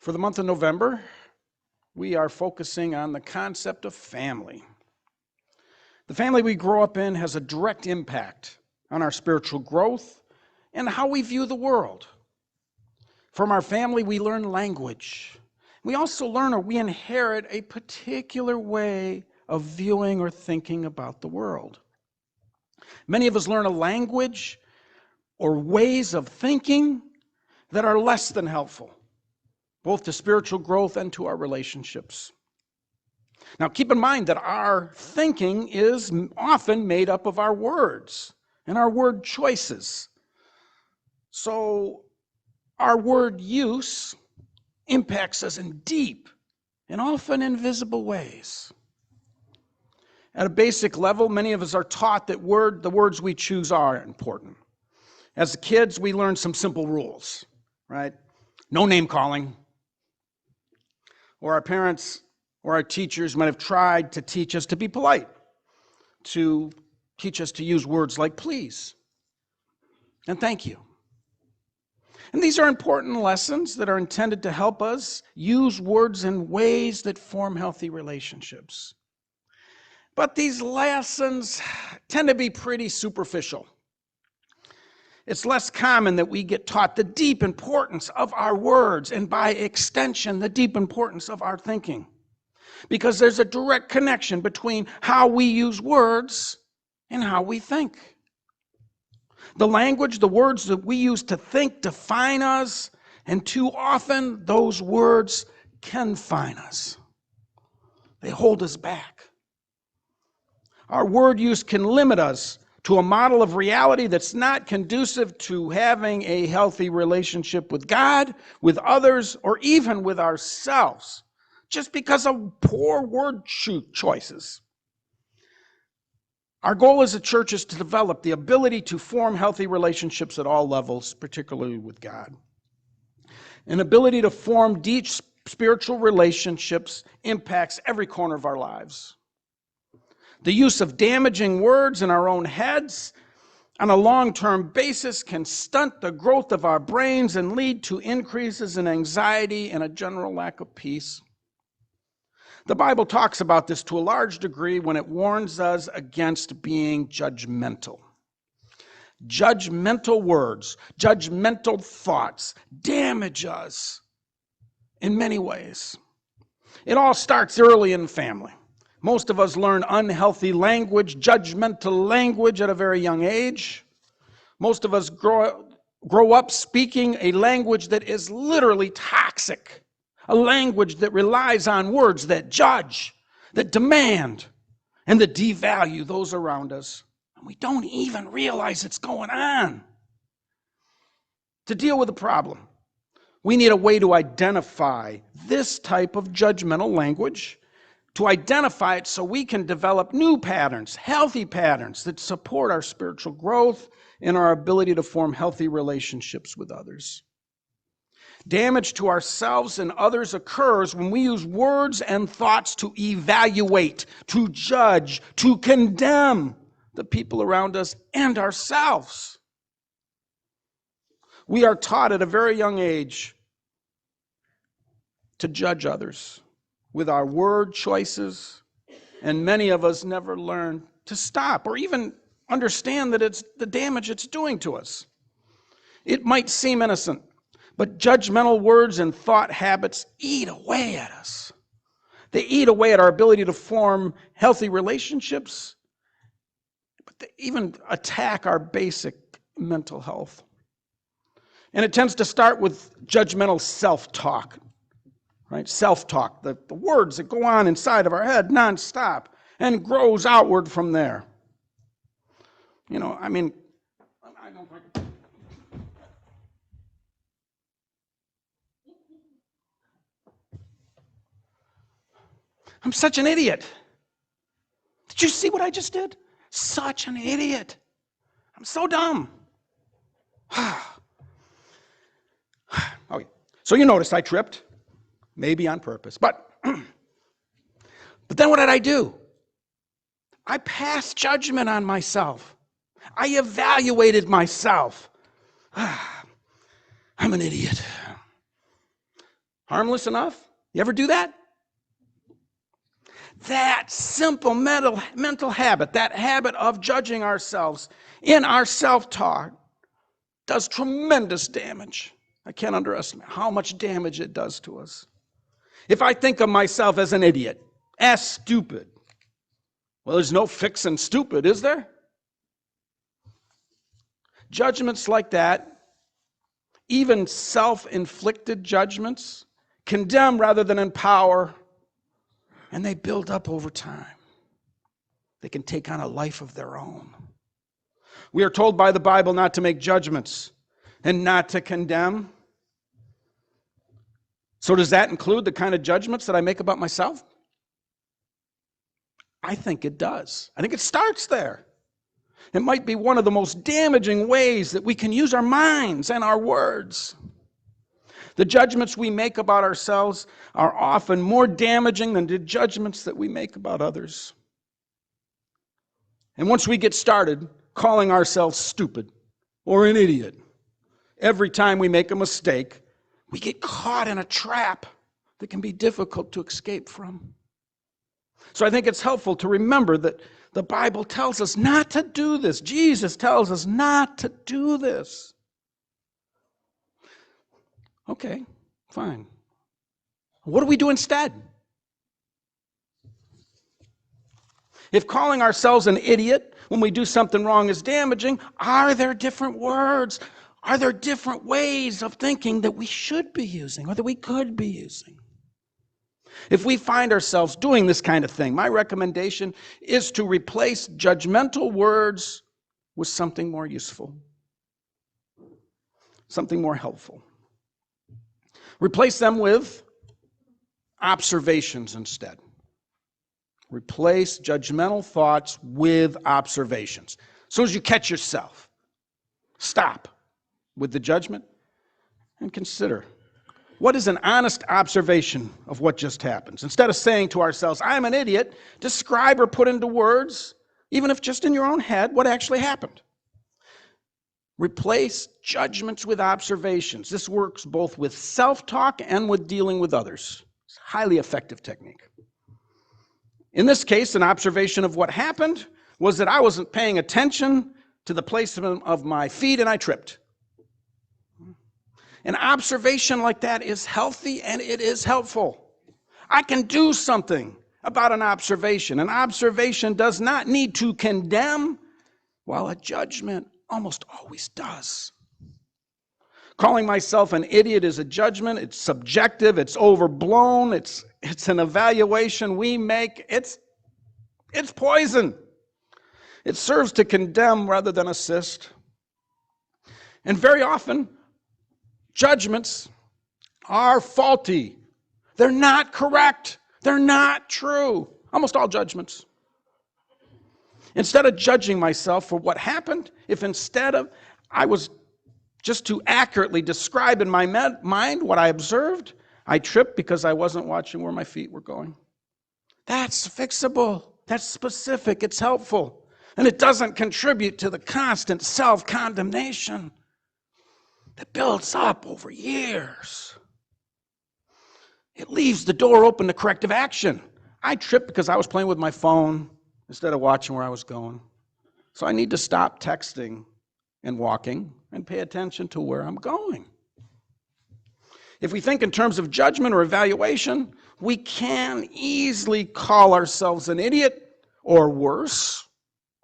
For the month of November, we are focusing on the concept of family. The family we grow up in has a direct impact on our spiritual growth and how we view the world. From our family, we learn language. We also learn or we inherit a particular way of viewing or thinking about the world. Many of us learn a language or ways of thinking that are less than helpful, both to spiritual growth and to our relationships. Now, keep in mind that our thinking is often made up of our words and our word choices. So, our word use impacts us in deep and often invisible ways. At a basic level, many of us are taught that the words we choose are important. As kids, we learn some simple rules, right? No name calling. Or our parents or our teachers might have tried to teach us to be polite, to teach us to use words like please and thank you. And these are important lessons that are intended to help us use words in ways that form healthy relationships. But these lessons tend to be pretty superficial. It's less common that we get taught the deep importance of our words and by extension, the deep importance of our thinking. Because there's a direct connection between how we use words and how we think. The language, the words that we use to think define us, and too often those words confine us. They hold us back. Our word use can limit us to a model of reality that's not conducive to having a healthy relationship with God, with others, or even with ourselves, just because of poor word choices. Our goal as a church is to develop the ability to form healthy relationships at all levels, particularly with God. An ability to form deep spiritual relationships impacts every corner of our lives. The use of damaging words in our own heads on a long-term basis can stunt the growth of our brains and lead to increases in anxiety and a general lack of peace. The Bible talks about this to a large degree when it warns us against being judgmental. Judgmental words, judgmental thoughts damage us in many ways. It all starts early in the family. Most of us learn unhealthy language, judgmental language at a very young age. Most of us grow up speaking a language that is literally toxic, a language that relies on words that judge, that demand, and that devalue those around us. And we don't even realize it's going on. To deal with the problem, we need a way to identify this type of judgmental language, to identify it so we can develop new patterns, healthy patterns that support our spiritual growth and our ability to form healthy relationships with others. Damage to ourselves and others occurs when we use words and thoughts to evaluate, to judge, to condemn the people around us and ourselves. We are taught at a very young age to judge others with our word choices, and many of us never learn to stop or even understand that it's the damage it's doing to us. It might seem innocent, but judgmental words and thought habits eat away at us. They eat away at our ability to form healthy relationships, but they even attack our basic mental health. And it tends to start with judgmental self-talk. Right? Self-talk, the words that go on inside of our head nonstop and grows outward from there. I don't I'm such an idiot. Did you see what I just did? Such an idiot. I'm so dumb. Okay. So you noticed I tripped. Maybe on purpose. But then what did I do? I passed judgment on myself. I evaluated myself. I'm an idiot. Harmless enough? You ever do that? That simple mental habit, that habit of judging ourselves in our self-talk, does tremendous damage. I can't underestimate how much damage it does to us. If I think of myself as an idiot, as stupid, well, there's no fixing stupid, is there? Judgments like that, even self-inflicted judgments, condemn rather than empower, and they build up over time. They can take on a life of their own. We are told by the Bible not to make judgments and not to condemn. So does that include the kind of judgments that I make about myself? I think it does. I think it starts there. It might be one of the most damaging ways that we can use our minds and our words. The judgments we make about ourselves are often more damaging than the judgments that we make about others. And once we get started calling ourselves stupid or an idiot, every time we make a mistake, we get caught in a trap that can be difficult to escape from. So I think it's helpful to remember that the Bible tells us not to do this. Jesus tells us not to do this. Okay, fine. What do we do instead? If calling ourselves an idiot when we do something wrong is damaging, are there different words? Are there different ways of thinking that we should be using or that we could be using? If we find ourselves doing this kind of thing, my recommendation is to replace judgmental words with something more useful, something more helpful. Replace them with observations instead. Replace judgmental thoughts with observations. As soon as you catch yourself, stop with the judgment and consider, what is an honest observation of what just happens? Instead of saying to ourselves, I'm an idiot, describe or put into words, even if just in your own head, what actually happened. Replace judgments with observations. This works both with self-talk and with dealing with others. It's a highly effective technique. In this case, an observation of what happened was that I wasn't paying attention to the placement of my feet and I tripped. An observation like that is healthy and it is helpful. I can do something about an observation. An observation does not need to condemn, while a judgment almost always does. Calling myself an idiot is a judgment. It's subjective. It's overblown. It's an evaluation we make. It's poison. It serves to condemn rather than assist. And very often, judgments are faulty. They're not correct. They're not true. Almost all judgments. Instead of judging myself for what happened, if instead of I was just to accurately describe in my mind what I observed, I tripped because I wasn't watching where my feet were going. That's fixable. That's specific. It's helpful. And it doesn't contribute to the constant self-condemnation that builds up over years. It leaves the door open to corrective action. I tripped because I was playing with my phone instead of watching where I was going. So I need to stop texting and walking and pay attention to where I'm going. If we think in terms of judgment or evaluation, we can easily call ourselves an idiot or worse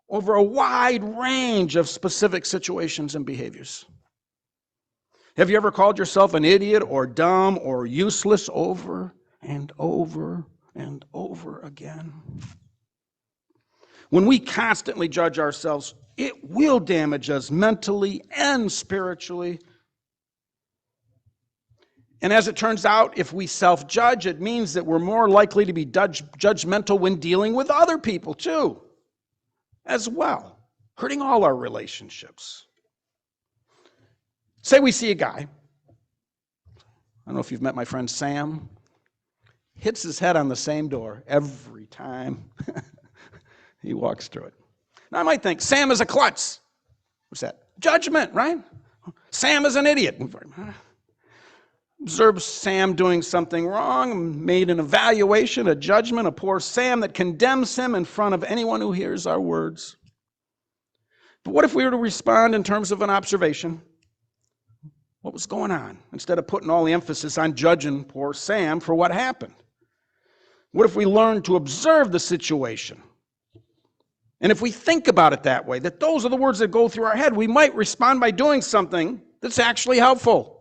over a wide range of specific situations and behaviors. Have you ever called yourself an idiot or dumb or useless over and over and over again? When we constantly judge ourselves, it will damage us mentally and spiritually. And as it turns out, if we self-judge, it means that we're more likely to be judgmental when dealing with other people too, as well, hurting all our relationships. Say we see a guy, I don't know if you've met my friend Sam, hits his head on the same door every time he walks through it. Now I might think, Sam is a klutz. What's that? Judgment, right? Sam is an idiot. observe Sam doing something wrong, made an evaluation, a judgment, a poor Sam that condemns him in front of anyone who hears our words. But what if we were to respond in terms of an observation? What was going on? Instead of putting all the emphasis on judging poor Sam for what happened. What if we learned to observe the situation? And if we think about it that way, that those are the words that go through our head, we might respond by doing something that's actually helpful.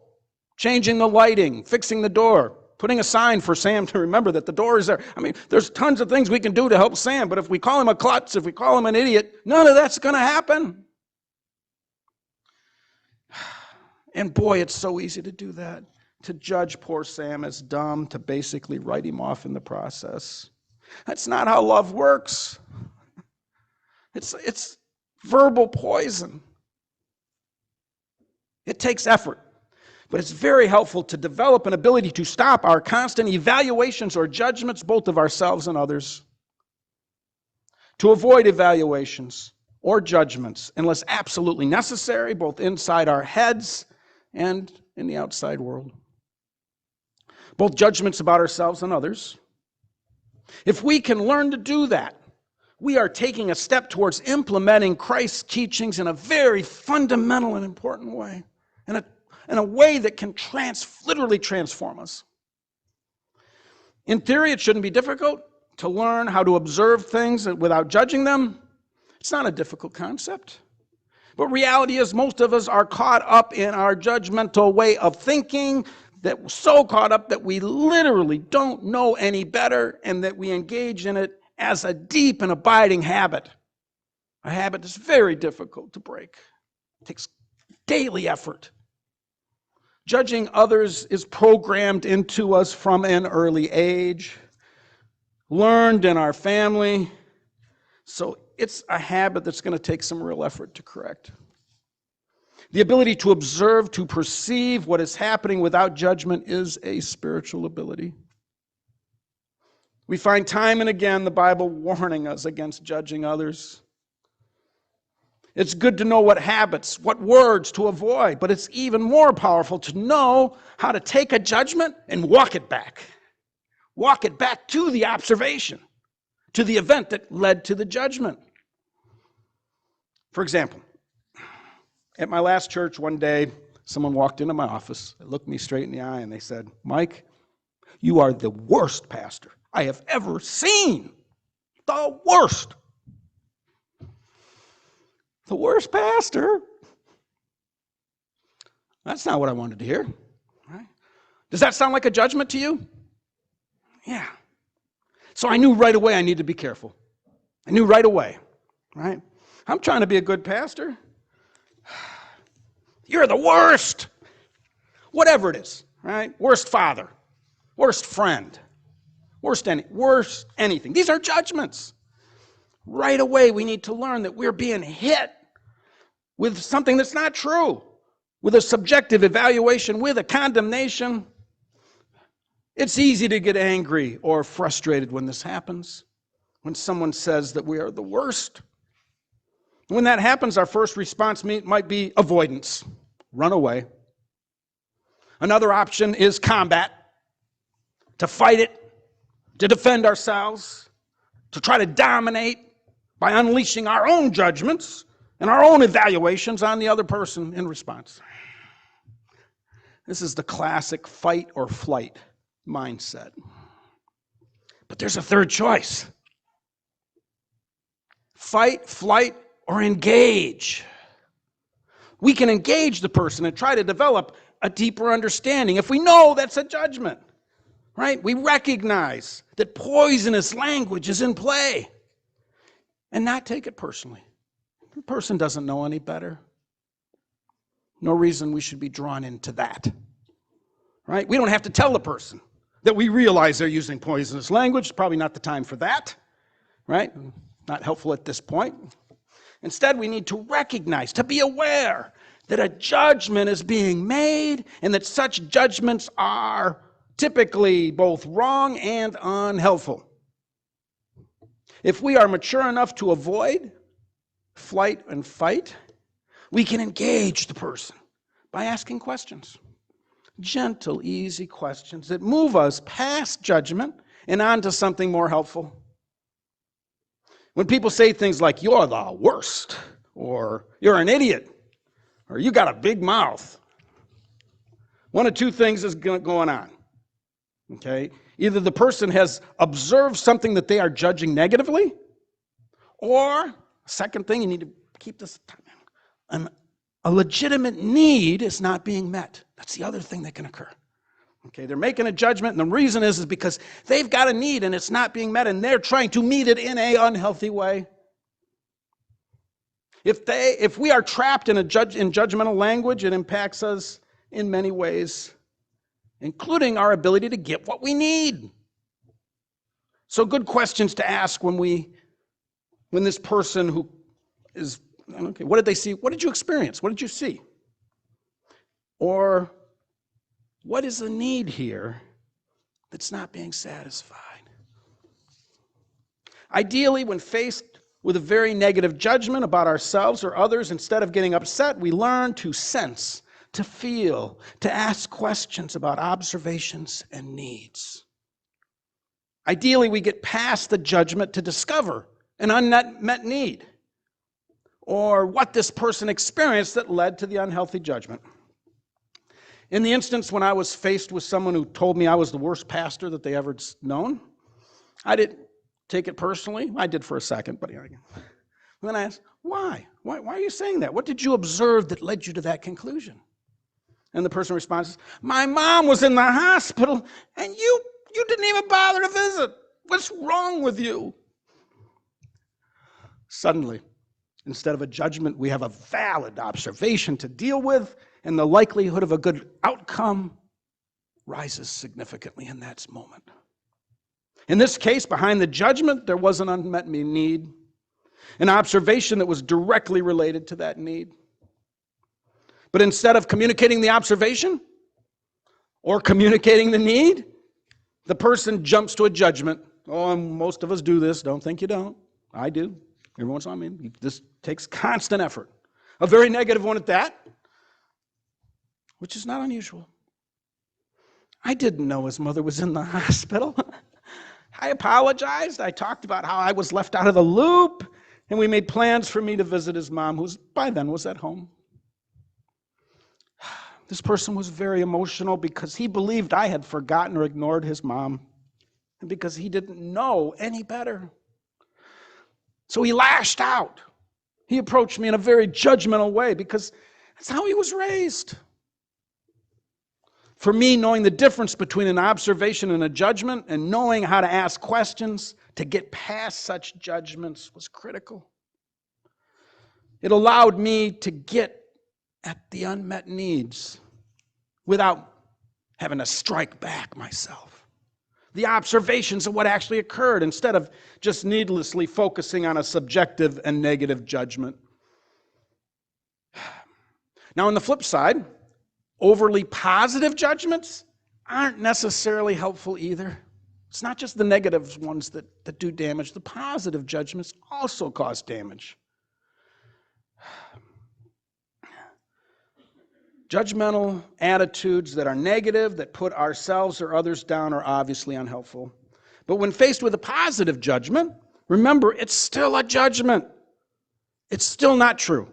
Changing the lighting, fixing the door, putting a sign for Sam to remember that the door is there. I mean, there's tons of things we can do to help Sam, but if we call him a klutz, if we call him an idiot, none of that's going to happen. And boy, it's so easy to do that, to judge poor Sam as dumb, to basically write him off in the process. That's not how love works. It's verbal poison. It takes effort. But it's very helpful to develop an ability to stop our constant evaluations or judgments, both of ourselves and others. To avoid evaluations or judgments unless absolutely necessary, both inside our heads and in the outside world. Both judgments about ourselves and others. If we can learn to do that, we are taking a step towards implementing Christ's teachings in a very fundamental and important way. In a way that can literally transform us. In theory, it shouldn't be difficult to learn how to observe things without judging them. It's not a difficult concept. But reality is most of us are caught up in our judgmental way of thinking, that we're so caught up that we literally don't know any better, and that we engage in it as a deep and abiding habit. A habit that's very difficult to break. It takes daily effort. Judging others is programmed into us from an early age, learned in our family, so it's a habit that's going to take some real effort to correct. The ability to observe, to perceive what is happening without judgment is a spiritual ability. We find time and again the Bible warning us against judging others. It's good to know what habits, what words to avoid, but it's even more powerful to know how to take a judgment and walk it back. Walk it back to the observation, to the event that led to the judgment. For example, at my last church one day, someone walked into my office, they looked me straight in the eye, and they said, "Mike, you are the worst pastor I have ever seen. The worst." The worst pastor? That's not what I wanted to hear. Right? Does that sound like a judgment to you? Yeah. So I knew right away I needed to be careful. I knew right away. Right? I'm trying to be a good pastor. You're the worst. Whatever it is. Right? Worst father. Worst friend. Worst anything. These are judgments. Right away we need to learn that we're being hit with something that's not true, with a subjective evaluation, with a condemnation. It's easy to get angry or frustrated when this happens, when someone says that we are the worst. When that happens, our first response might be avoidance, run away. Another option is combat, to fight it, to defend ourselves, to try to dominate by unleashing our own judgments and our own evaluations on the other person in response. This is the classic fight or flight mindset. But there's a third choice. Fight, flight, or engage. We can engage the person and try to develop a deeper understanding if we know that's a judgment. Right? We recognize that poisonous language is in play and not take it personally. The person doesn't know any better. No reason we should be drawn into that. Right? We don't have to tell the person that we realize they're using poisonous language. It's probably not the time for that. Right? Not helpful at this point. Instead, we need to recognize, to be aware that a judgment is being made and that such judgments are typically both wrong and unhelpful. If we are mature enough to avoid flight and fight, we can engage the person by asking questions, gentle, easy questions that move us past judgment and onto something more helpful. When people say things like, "You're the worst," or "You're an idiot," or "You got a big mouth," one of two things is going on. Okay? Either the person has observed something that they are judging negatively, or, second thing, you need to keep this, a legitimate need is not being met. That's the other thing that can occur. Okay, they're making a judgment, and the reason is because they've got a need and it's not being met, and they're trying to meet it in an unhealthy way. If we are trapped in judgmental language, it impacts us in many ways, including our ability to get what we need. So good questions to ask when this person who is, okay, what did they see? What did you experience? What did you see? Or what is the need here that's not being satisfied? Ideally, when faced with a very negative judgment about ourselves or others, instead of getting upset, we learn to sense, to feel, to ask questions about observations and needs. Ideally, we get past the judgment to discover an unmet need or what this person experienced that led to the unhealthy judgment. In the instance when I was faced with someone who told me I was the worst pastor that they ever known, I didn't take it personally. I did for a second, but then I asked, why? Why are you saying that? What did you observe that led you to that conclusion? And the person responds, my mom was in the hospital and you didn't even bother to visit. What's wrong with you? Suddenly, instead of a judgment, we have a valid observation to deal with, and the likelihood of a good outcome rises significantly in that moment. In this case, behind the judgment, there was an unmet need, an observation that was directly related to that need. But instead of communicating the observation or communicating the need, the person jumps to a judgment. Oh, most of us do this. Don't think you don't. I do. Every once in a while, this takes constant effort. A very negative one at that, which is not unusual. I didn't know his mother was in the hospital. I apologized. I talked about how I was left out of the loop, and we made plans for me to visit his mom, who by then was at home. This person was very emotional because he believed I had forgotten or ignored his mom, and because he didn't know any better. So he lashed out. He approached me in a very judgmental way because that's how he was raised. For me, knowing the difference between an observation and a judgment and knowing how to ask questions to get past such judgments was critical. It allowed me to get at the unmet needs without having to strike back myself. The observations of what actually occurred instead of just needlessly focusing on a subjective and negative judgment. Now, on the flip side, overly positive judgments aren't necessarily helpful either. It's not just the negative ones that do damage. The positive judgments also cause damage. Judgmental attitudes that are negative, that put ourselves or others down, are obviously unhelpful. But when faced with a positive judgment, remember, it's still a judgment. It's still not true,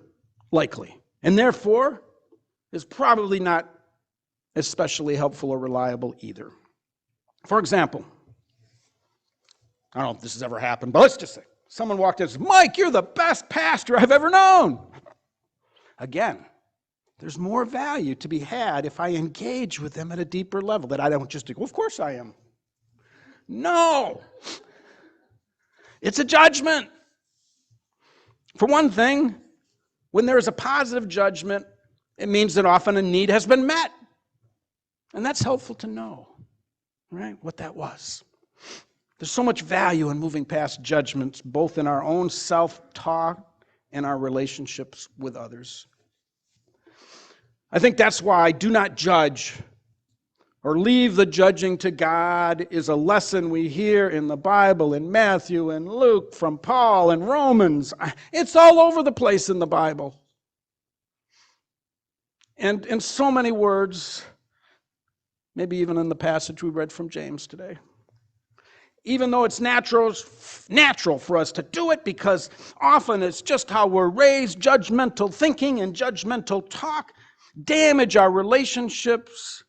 likely, and therefore is probably not especially helpful or reliable either. For example, I don't know if this has ever happened, but let's just say someone walked in and said, Mike, you're the best pastor I've ever known. Again, there's more value to be had if I engage with them at a deeper level, that I don't just go, of course I am. No. It's a judgment. For one thing, when there is a positive judgment, it means that often a need has been met. And that's helpful to know, right, what that was. There's so much value in moving past judgments, both in our own self-talk and our relationships with others. I think that's why do not judge or leave the judging to God is a lesson we hear in the Bible, in Matthew and Luke, from Paul and Romans. It's all over the place in the Bible. And in so many words, maybe even in the passage we read from James today. Even though it's natural for us to do it, because often it's just how we're raised, judgmental thinking and judgmental talk damage our relationships,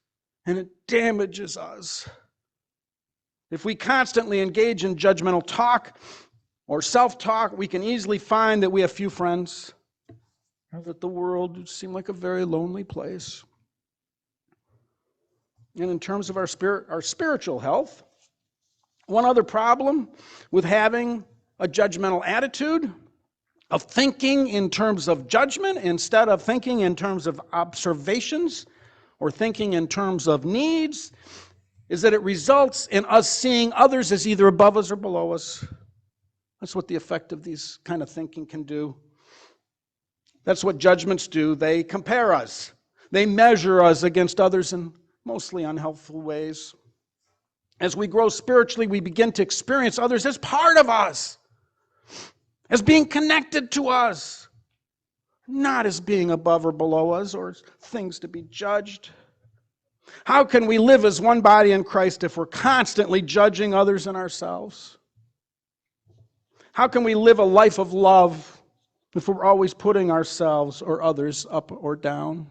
and it damages us. If we constantly engage in judgmental talk or self-talk, we can easily find that we have few friends, or that the world would seem like a very lonely place. And in terms of our spiritual health, one other problem with having a judgmental attitude, of thinking in terms of judgment instead of thinking in terms of observations or thinking in terms of needs, is that it results in us seeing others as either above us or below us. That's what the effect of these kind of thinking can do. That's what judgments do. They compare us. They measure us against others in mostly unhelpful ways. As we grow spiritually, we begin to experience others as part of us, as being connected to us, not as being above or below us or things to be judged. How can we live as one body in Christ if we're constantly judging others and ourselves? How can we live a life of love if we're always putting ourselves or others up or down?